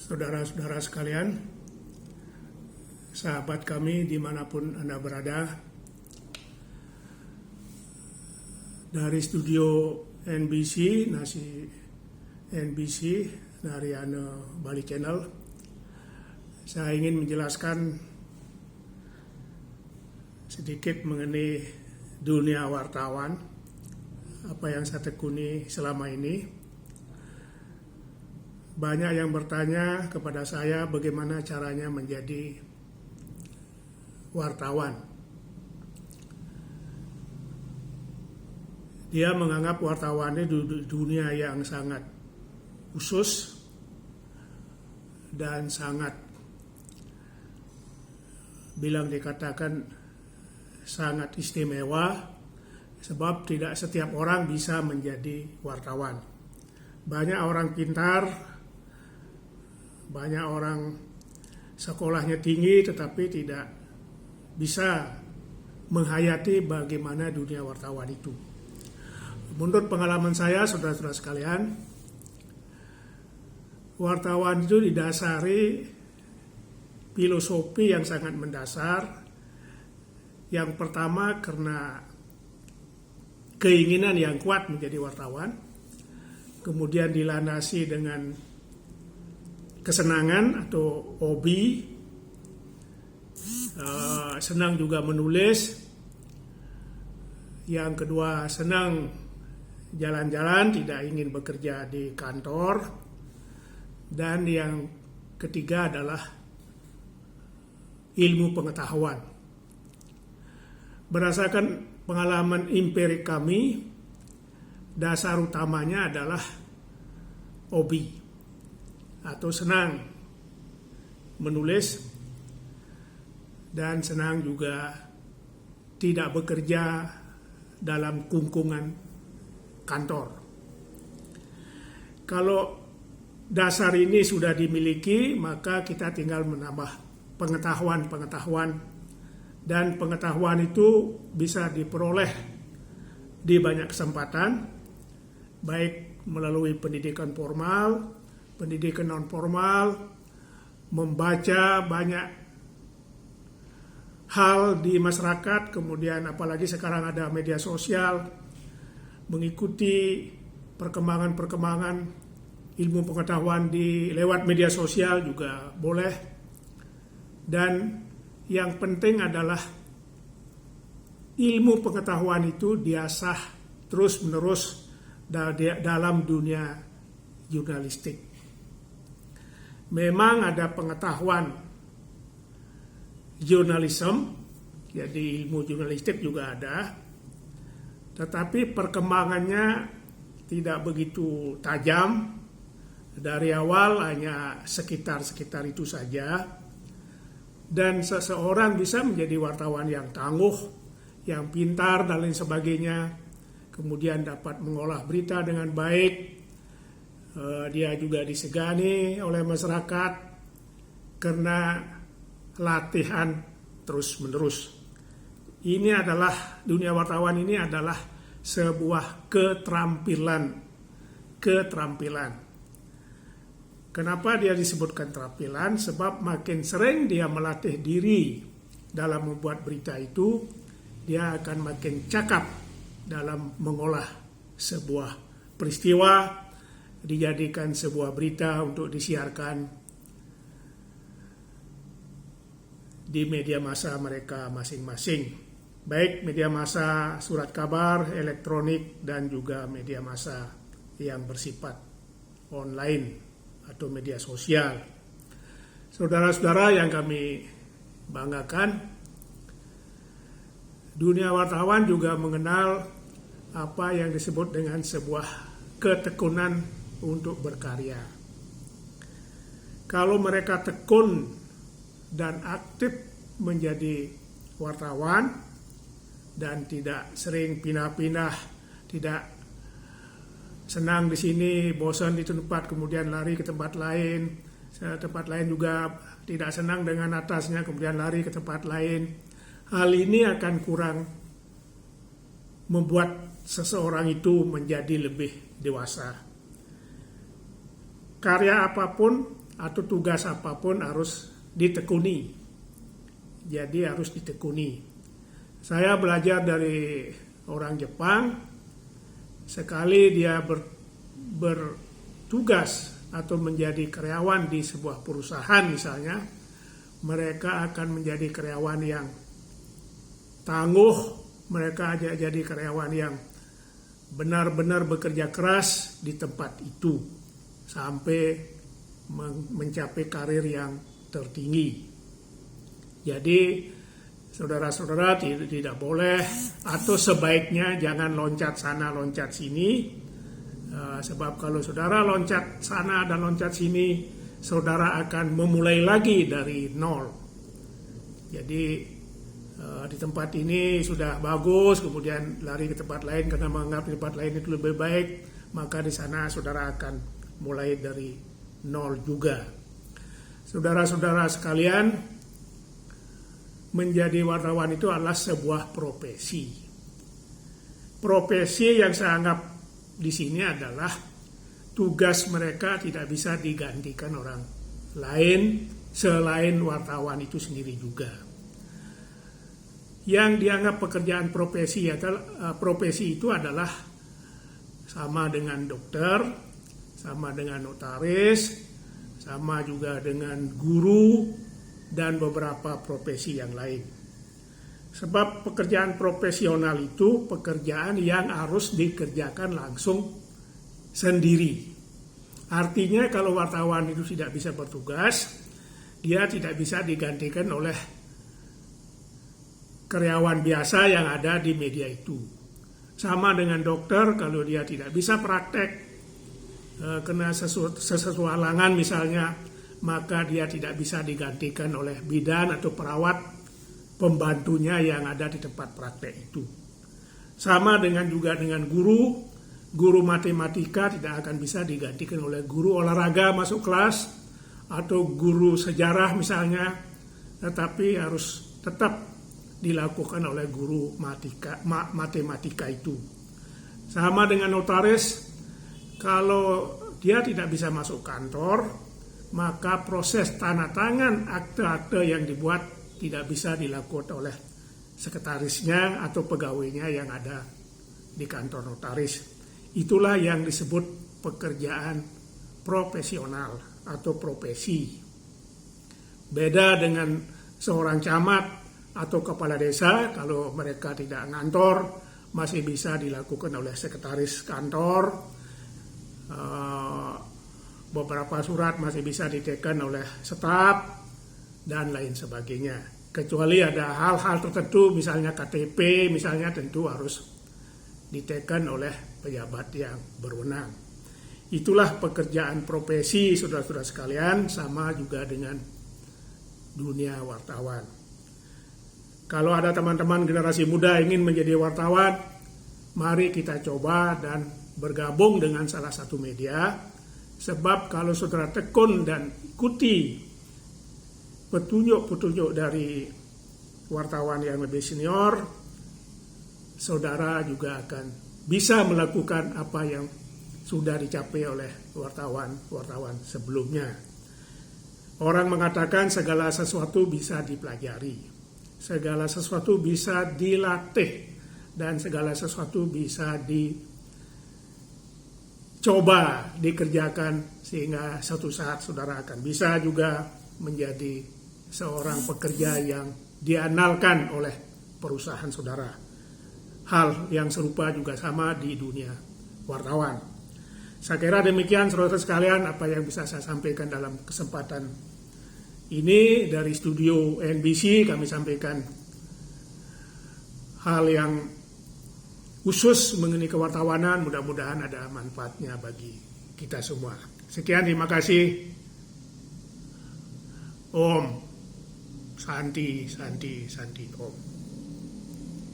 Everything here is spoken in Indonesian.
Saudara-saudara sekalian, sahabat kami dimanapun Anda berada, dari studio NBC, dari Bali Channel, saya ingin menjelaskan sedikit mengenai dunia wartawan, apa yang saya tekuni selama ini. Banyak yang bertanya kepada saya bagaimana caranya menjadi wartawan. Dia menganggap wartawan itu dunia yang sangat khusus dan sangat, dikatakan sangat istimewa, sebab tidak setiap orang bisa menjadi wartawan. Banyak orang pintar, banyak orang sekolahnya tinggi tetapi tidak bisa menghayati bagaimana dunia wartawan itu. Menurut pengalaman saya, saudara-saudara sekalian, wartawan itu didasari filosofi yang sangat mendasar. Yang pertama karena keinginan yang kuat menjadi wartawan, kemudian dilandasi dengan kesenangan atau hobi, senang juga menulis. Yang kedua, senang jalan-jalan, tidak ingin bekerja di kantor. Dan yang ketiga adalah ilmu pengetahuan. Berdasarkan pengalaman empirik kami, dasar utamanya adalah hobi atau senang menulis, dan senang juga tidak bekerja dalam kungkungan kantor. Kalau dasar ini sudah dimiliki, maka kita tinggal menambah pengetahuan, dan pengetahuan itu bisa diperoleh di banyak kesempatan, baik melalui pendidikan formal, pendidikan non-formal, membaca banyak hal di masyarakat, kemudian apalagi sekarang ada media sosial, mengikuti perkembangan ilmu pengetahuan lewat media sosial juga boleh. Dan yang penting adalah ilmu pengetahuan itu diasah terus-menerus dalam dunia jurnalistik. Memang ada pengetahuan jurnalisme, jadi ilmu jurnalistik juga ada, tetapi perkembangannya tidak begitu tajam. Dari awal hanya sekitar itu saja, dan seseorang bisa menjadi wartawan yang tangguh, yang pintar dan lain sebagainya, kemudian dapat mengolah berita dengan baik. Dia juga disegani oleh masyarakat karena latihan terus-menerus. Ini adalah, dunia wartawan ini adalah sebuah keterampilan. Kenapa dia disebutkan keterampilan? Sebab makin sering dia melatih diri dalam membuat berita itu, dia akan makin cakap dalam mengolah sebuah peristiwa, dijadikan sebuah berita untuk disiarkan di media massa mereka masing-masing, baik media massa surat kabar, elektronik, dan juga media massa yang bersifat online atau media sosial. Saudara-saudara yang kami banggakan, dunia wartawan juga mengenal apa yang disebut dengan sebuah ketekunan untuk berkarya. Kalau mereka tekun dan aktif menjadi wartawan dan tidak sering pindah-pindah, tidak senang di sini, bosan di tempat, kemudian lari ke tempat lain juga tidak senang dengan atasnya, kemudian lari ke tempat lain. Hal ini akan kurang membuat seseorang itu menjadi lebih dewasa. Karya apapun atau tugas apapun harus ditekuni. Jadi harus ditekuni. Saya belajar dari orang Jepang, sekali dia bertugas atau menjadi karyawan di sebuah perusahaan misalnya, mereka akan menjadi karyawan yang tangguh, mereka jadi karyawan yang benar-benar bekerja keras di tempat itu sampai mencapai karir yang tertinggi. Jadi saudara-saudara tidak boleh, atau sebaiknya jangan loncat sana loncat sini, sebab kalau saudara loncat sana dan loncat sini, saudara akan memulai lagi dari nol. Jadi di tempat ini sudah bagus, kemudian lari ke tempat lain karena menganggap di tempat lain itu lebih baik, maka di sana saudara akan mulai dari nol juga. Saudara-saudara sekalian, menjadi wartawan itu adalah sebuah profesi. Profesi yang saya anggap di sini adalah tugas mereka tidak bisa digantikan orang lain selain wartawan itu sendiri juga. Yang dianggap pekerjaan profesi itu adalah sama dengan dokter, sama dengan notaris, sama juga dengan guru, dan beberapa profesi yang lain. Sebab pekerjaan profesional itu pekerjaan yang harus dikerjakan langsung sendiri. Artinya kalau wartawan itu tidak bisa bertugas, dia tidak bisa digantikan oleh karyawan biasa yang ada di media itu. Sama dengan dokter, kalau dia tidak bisa praktek, kena sesuatu halangan misalnya, maka dia tidak bisa digantikan oleh bidan atau perawat pembantunya yang ada di tempat praktek itu. Sama dengan juga dengan guru matematika tidak akan bisa digantikan oleh guru olahraga masuk kelas atau guru sejarah misalnya, tetapi harus tetap dilakukan oleh guru matematika itu. Sama dengan notaris, kalau dia tidak bisa masuk kantor, maka proses tanda tangan akte-akte yang dibuat tidak bisa dilakukan oleh sekretarisnya atau pegawainya yang ada di kantor notaris. Itulah yang disebut pekerjaan profesional atau profesi. Beda dengan seorang camat atau kepala desa, kalau mereka tidak ngantor, masih bisa dilakukan oleh sekretaris kantor. Beberapa surat masih bisa ditekan oleh staf dan lain sebagainya. Kecuali ada hal-hal tertentu, misalnya KTP, misalnya tentu harus ditekan oleh pejabat yang berwenang. Itulah pekerjaan profesi saudara-saudara sekalian, sama juga dengan dunia wartawan. Kalau ada teman-teman generasi muda ingin menjadi wartawan, mari kita coba dan bergabung dengan salah satu media. Sebab kalau saudara tekun dan ikuti petunjuk-petunjuk dari wartawan yang lebih senior, saudara juga akan bisa melakukan apa yang sudah dicapai oleh wartawan sebelumnya. Orang mengatakan segala sesuatu bisa dipelajari, segala sesuatu bisa dilatih, dan segala sesuatu bisa coba dikerjakan sehingga suatu saat saudara akan bisa juga menjadi seorang pekerja yang diandalkan oleh perusahaan saudara. Hal yang serupa juga sama di dunia wartawan. Saya kira demikian saudara sekalian apa yang bisa saya sampaikan dalam kesempatan ini. Dari studio NBC kami sampaikan hal yang khusus mengenai kewartawanan, mudah-mudahan ada manfaatnya bagi kita semua. Sekian, terima kasih. Om Santi Om.